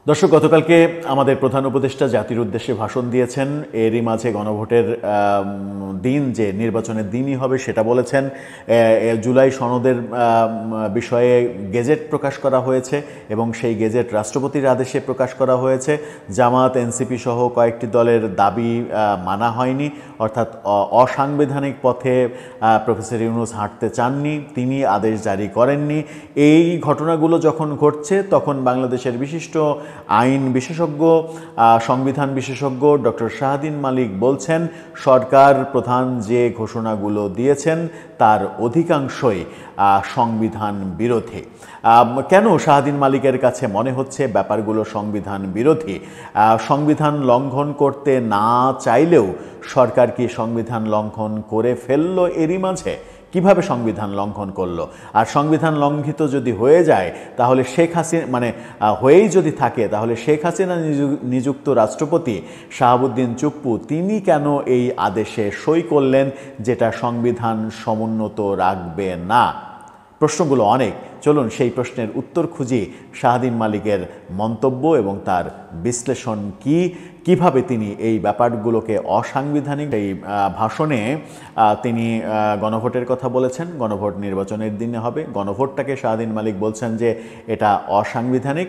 দর্শক, গতকালকে আমাদের প্রধান উপদেষ্টা জাতির উদ্দেশ্যে ভাষণ দিয়েছেন। এরই মাঝে গণভোটের দিন, যে নির্বাচনের দিনই হবে সেটা বলেছেন। জুলাই সনদের বিষয়ে গেজেট প্রকাশ করা হয়েছে এবং সেই গেজেট রাষ্ট্রপতির আদেশে প্রকাশ করা হয়েছে। জামাত, এনসিপি সহ কয়েকটি দলের দাবি মানা হয়নি, অর্থাৎ অসাংবিধানিক পথে প্রফেসর ইউনূস হাঁটতে চাননি, তিনি আদেশ জারি করেননি। এই ঘটনাগুলো যখন ঘটছে তখন বাংলাদেশের বিশিষ্ট আইন বিশেষজ্ঞ, সংবিধান বিশেষজ্ঞ ডক্টর শাহদ্বীন মালিক বলছেন, সরকার প্রধান যে ঘোষণাগুলো দিয়েছেন তার অধিকাংশই সংবিধান বিরোধী। কেন শাহদ্বীন মালিকের কাছে মনে হচ্ছে ব্যাপারগুলো সংবিধান বিরোধী? সংবিধান লঙ্ঘন করতে না চাইলেও সরকার কি সংবিধান লঙ্ঘন করে ফেললো এরই মাঝে? কিভাবে সংবিধান লঙ্ঘন করলো? আর সংবিধান লঙ্ঘিত যদি হয়ে যায় তাহলে শেখ হাসিনা হয়েই যদি থাকে তাহলে শেখ হাসিনা নিযুক্ত রাষ্ট্রপতি শাহাবুদ্দিন চুপ্পু তিনি কেন এই আদেশে সই করলেন যেটা সংবিধান সমুন্নত রাখবে না? প্রশ্নগুলো অনেক। চলুন সেই প্রশ্নের উত্তর খুঁজি শাহদ্বীন মালিকের মন্তব্য এবং তার বিশ্লেষণ কিভাবে তিনি এই ব্যাপারগুলোকে অসাংবিধানিক। এই ভাষণে তিনি গণভোটের কথা বলেছেন। গণভোট নির্বাচনের দিনে হবে। গণভোটটাকে শাহদ্বীন মালিক বলছেন যে এটা অসাংবিধানিক,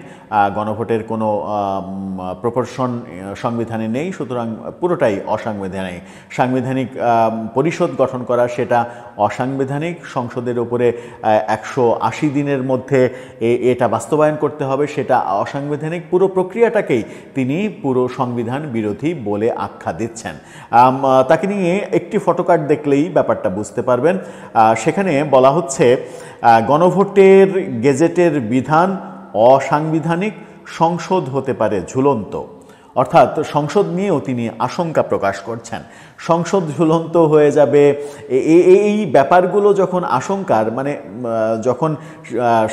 গণভোটের কোনো প্রপোর্শন সংবিধানে নেই, সুতরাং পুরোটাই অসাংবিধানিক। সাংবিধানিক পরিষদ গঠন করা সেটা অসাংবিধানিক। সংসদের উপরে 180 দিনের মধ্যে এটা বাস্তবায়ন করতে হবে, সেটা অসাংবিধানিক। পুরো প্রক্রিয়াটাকেই তিনি পুরো সংবিধান বিরোধী বলে আখ্যা দিচ্ছেন। তাকে নিয়ে একটি ফটোকার্ড দেখলেই ব্যাপারটা বুঝতে পারবেন। সেখানে বলা হচ্ছে গণভোটের গেজেটের বিধান অসাংবিধানিক, সংসদ হতে পারে ঝুলন্ত। অর্থাৎ সংসদ নিয়েও তিনি আশঙ্কা প্রকাশ করছেন, সংসদ ঝুলন্ত হয়ে যাবে। এই ব্যাপারগুলো যখন আশঙ্কার, যখন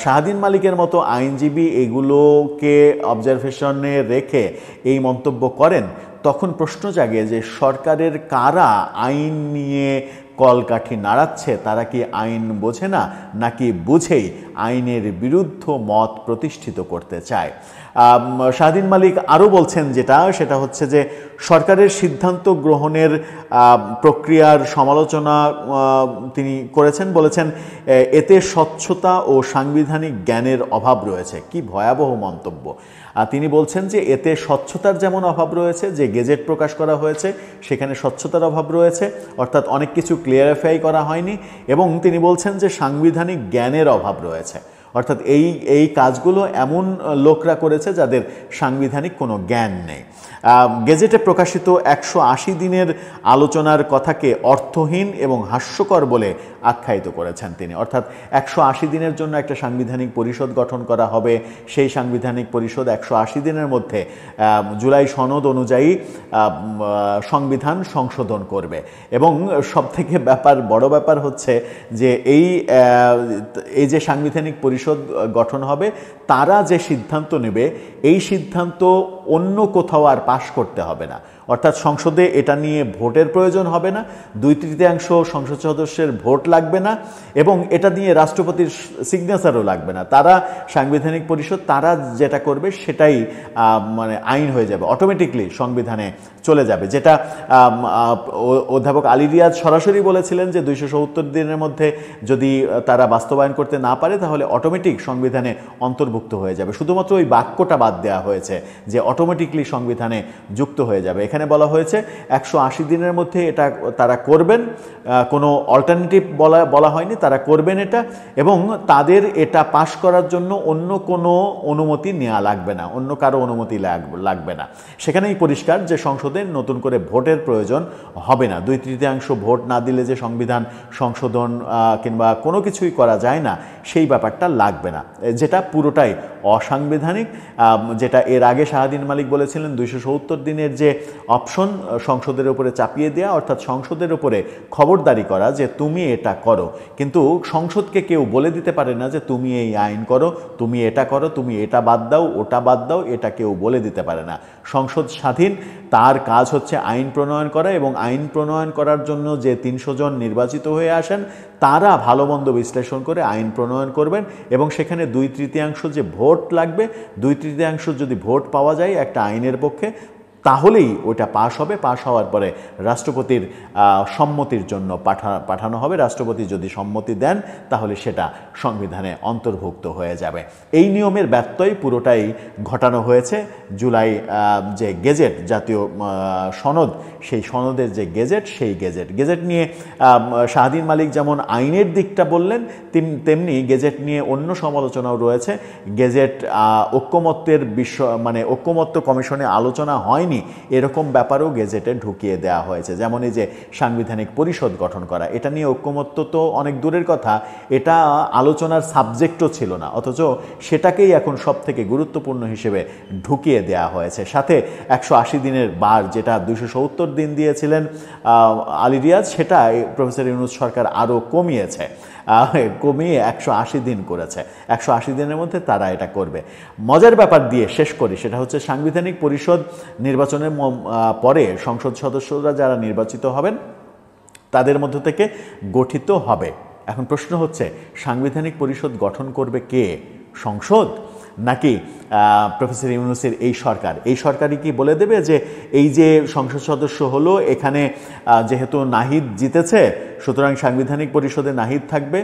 শাহদ্বীন মালিকের মতো আইনজীবী এগুলোকে অবজারভেশনে রেখে এই মন্তব্য করেন, তখন প্রশ্ন জাগে যে সরকারের কারা আইন নিয়ে কলকাঠি নাড়াচ্ছে? তারা কি আইন বোঝে না, নাকি বুঝেই আইনের বিরুদ্ধ মত প্রতিষ্ঠিত করতে চায়? শাহদ্বীন মালিক আরও বলছেন সেটা হচ্ছে যে সরকারের সিদ্ধান্ত গ্রহণের প্রক্রিয়ার সমালোচনা তিনি করেছেন। বলেছেন এতে স্বচ্ছতা ও সাংবিধানিক জ্ঞানের অভাব রয়েছে। কি ভয়াবহ মন্তব্য! তিনি বলছেন যে এতে স্বচ্ছতার যেমন অভাব রয়েছে, যে গেজেট প্রকাশ করা হয়েছে সেখানে স্বচ্ছতার অভাব রয়েছে, অর্থাৎ অনেক কিছু ক্লিয়ারিফাই করা হয়নি, এবং তিনি বলছেন যে সাংবিধানিক জ্ঞানের অভাব রয়েছে, অর্থাৎ এই কাজগুলো এমন লোকরা করেছে যাদের সাংবিধানিক কোনো জ্ঞান নেই। গেজেটে প্রকাশিত 180 দিনের আলোচনার কথাকে অর্থহীন এবং হাস্যকর বলে আখ্যায়িত করেছেন তিনি। অর্থাৎ 180 দিনের জন্য একটা সাংবিধানিক পরিষদ গঠন করা হবে, সেই সাংবিধানিক পরিষদ 180 দিনের মধ্যে জুলাই সনদ অনুযায়ী সংবিধান সংশোধন করবে। এবং সবথেকে বড় ব্যাপার হচ্ছে যে এই যে সাংবিধানিক পরিষদ গঠন হবে, তারা যে সিদ্ধান্ত নেবে এই সিদ্ধান্ত অন্য কোথাও আর পাশ করতে হবে না। অর্থাৎ সংসদে এটা নিয়ে ভোটের প্রয়োজন হবে না, 2/3 সংসদ সদস্যের ভোট লাগবে না, এবং এটা নিয়ে রাষ্ট্রপতির সিগনেচারও লাগবে না। তারা সাংবিধানিক পরিষদ তারা যেটা করবে সেটাই আইন হয়ে যাবে, অটোমেটিকলি সংবিধানে চলে যাবে। যেটা অধ্যাপক আলী রিয়াজ সরাসরি বলেছিলেন যে 270 দিনের মধ্যে যদি তারা বাস্তবায়ন করতে না পারে তাহলে অটোমেটিক সংবিধানে অন্তর্ভুক্ত হয়ে যাবে। শুধুমাত্র ওই বাক্যটা বাদ দেওয়া হয়েছে যে অটোমেটিকলি সংবিধানে যুক্ত হয়ে যাবে। এখানে বলা হয়েছে 180 দিনের মধ্যে এটা তারা করবেন, কোনো অল্টারনেটিভ বলা হয়নি, তারা করবেন এটা, এবং তাদের এটা পাশ করার জন্য অন্য কোনো অনুমতি নেওয়া লাগবে না, অন্য কারো অনুমতি লাগবে না। সেখানেই পরিষ্কার যে সংসদে নতুন করে ভোটের প্রয়োজন হবে না। 2/3 ভোট না দিলে যে সংবিধান সংশোধন কিংবা কোনো কিছুই করা যায় না, সেই ব্যাপারটা লাগবে না, যেটা পুরোটাই অসাংবিধানিক। যেটা এর আগে শাহদ্বীন মালিক বলেছিলেন 270 দিনের যে অপশন সংসদের উপরে চাপিয়ে দেওয়া, অর্থাৎ সংসদের উপরে খবরদারি করা যে তুমি এটা করো, কিন্তু সংসদকে কেউ বলে দিতে পারে না যে তুমি এই আইন করো, তুমি এটা করো, তুমি এটা বাদ দাও, ওটা বাদ দাও, এটা কেউ বলে দিতে পারে না। সংসদ স্বাধীন, তার কাজ হচ্ছে আইন প্রণয়ন করা, এবং আইন প্রণয়ন করার জন্য যে 300 জন নির্বাচিত হয়ে আসেন তারা ভালো মন্দ বিশ্লেষণ করে আইন প্রণয়ন করবেন এবং সেখানে 2/3 যে ভোট লাগবে, 2/3 যদি ভোট পাওয়া যায় একটা আইনের পক্ষে, তাহলেই ওটা পাশ হবে। পাশ হওয়ার পরে রাষ্ট্রপতির সম্মতির জন্য পাঠানো হবে। রাষ্ট্রপতি যদি সম্মতি দেন তাহলে সেটা সংবিধানে অন্তর্ভুক্ত হয়ে যাবে। এই নিয়মের ব্যত্যয় পুরোটাই ঘটানো হয়েছে জুলাই যে গেজেট, জাতীয় সনদ, সেই সনদের যে গেজেট, সেই গেজেট নিয়ে শাহদ্বীন মালিক যেমন আইনের দিকটা বললেন, তেমনি গেজেট নিয়ে অন্য সমালোচনাও রয়েছে। গেজেট ঐক্যমত্যের মানে ঐক্যমত্য কমিশনে আলোচনা হয়নি এরকম ব্যাপারও গেজেটে ঢুকিয়ে দেওয়া হয়েছে। যেমন এই যে সাংবিধানিক পরিষদ গঠন করা, এটা নিয়ে ঐক্যমত্য তো অনেক দূরের কথা, এটা আলোচনার সাবজেক্টও ছিল না, অথচ সেটাকেই এখন সব থেকে গুরুত্বপূর্ণ হিসেবে ঢুকিয়ে দেওয়া হয়েছে। সাথে 180 দিনের বার, যেটা 270 দিন দিয়েছিলেন আলী রিয়াজ, সেটা প্রফেসর ইউনূস সরকার আরও কমিয়ে 180 দিন করেছে। 180 দিনের মধ্যে তারা এটা করবে। মজার ব্যাপার দিয়ে শেষ করি, সেটা হচ্ছে সাংবিধানিক পরিষদ নির্বাচনের পরে সংসদ সদস্যরা যারা নির্বাচিত হবেন তাদের মধ্য থেকে গঠিত হবে। এখন প্রশ্ন হচ্ছে, সাংবিধানিক পরিষদ গঠন করবে কে? সংসদ নাকি প্রফেসর ইউনূসের এই সরকার? এই সরকারই কি বলে দেবে যে এই যে সংসদ সদস্য হলো, এখানে যেহেতু নাহিদ জিতেছে সুতরাং সাংবিধানিক পরিষদে নাহিদ থাকবে,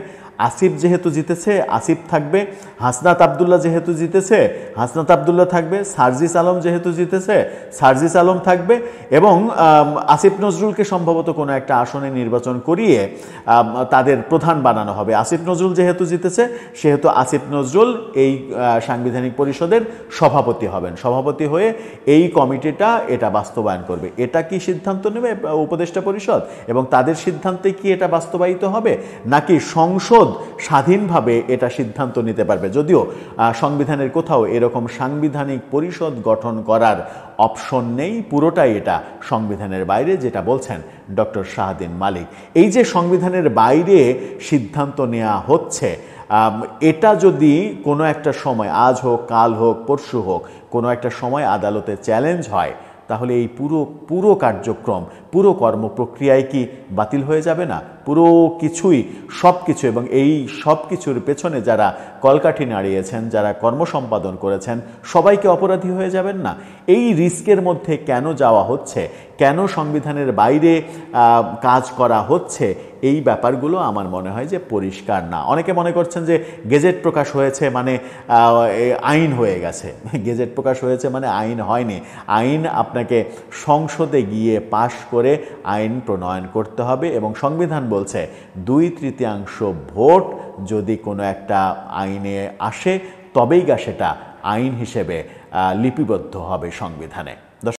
আসিফ যেহেতু জিতেছে আসিফ থাকবে, হাসনাত আবদুল্লাহ যেহেতু জিতেছে হাসনাত আবদুল্লাহ থাকবে, সার্জিস আলম যেহেতু জিতেছে সার্জিস আলম থাকবে, এবং আসিফ নজরুলকে সম্ভবত কোনো একটা আসনে নির্বাচন করিয়ে তাদের প্রধান বানানো হবে। আসিফ নজরুল যেহেতু জিতেছে সেহেতু আসিফ নজরুল এই সাংবিধানিক পরিষদের সভাপতি হবেন। সভাপতি হয়ে এই কমিটিটা এটা বাস্তবায়ন করবে। এটা কি সিদ্ধান্ত নেবে উপদেষ্টা পরিষদ, এবং তাদের সিদ্ধান্তে কি এটা বাস্তবায়িত হবে, নাকি সংসদ স্বাধীনভাবে এটা সিদ্ধান্ত নিতে পারবে? যদিও সংবিধানের কোথাও এরকম সাংবিধানিক পরিষদ গঠন করার অপশন নেই, পুরোটাই এটা সংবিধানের বাইরে, যেটা বলছেন ডক্টর শাহদ্বীন মালিক। এই যে সংবিধানের বাইরে সিদ্ধান্ত নেওয়া হচ্ছে, এটা যদি কোনো একটা সময়, আজ হোক কাল হোক পরশু হোক, কোনো একটা সময় আদালতে চ্যালেঞ্জ হয়, তাহলে এই পুরো কার্যক্রম, পুরো কর্মপ্রক্রিয়ায় কি বাতিল হয়ে যাবে না? পুরো কিছুই, সব কিছু, এবং এই সব কিছুর পেছনে যারা কলকাঠি নাড়িয়েছেন, যারা কর্ম সম্পাদন করেছেন, সবাইকে অপরাধী হয়ে যাবেন না? এই রিস্কের মধ্যে কেন যাওয়া হচ্ছে, কেন সংবিধানের বাইরে কাজ করা হচ্ছে, এই ব্যাপারগুলো আমার মনে হয় যে পরিষ্কার না। অনেকে মনে করছেন যে গেজেট প্রকাশ হয়েছে মানে আইন হয়ে গেছে। গেজেট প্রকাশ হয়েছে মানে আইন হয়নি। আইন আপনাকে সংসদে গিয়ে পাশ করে আইন প্রণয়ন করতে হবে, এবং সংবিধান বলছে 2/3 ভোট যদি কোনো একটা আইনে আসে তবেই সেটা আইন হিসেবে লিপিবদ্ধ হবে সংবিধানে।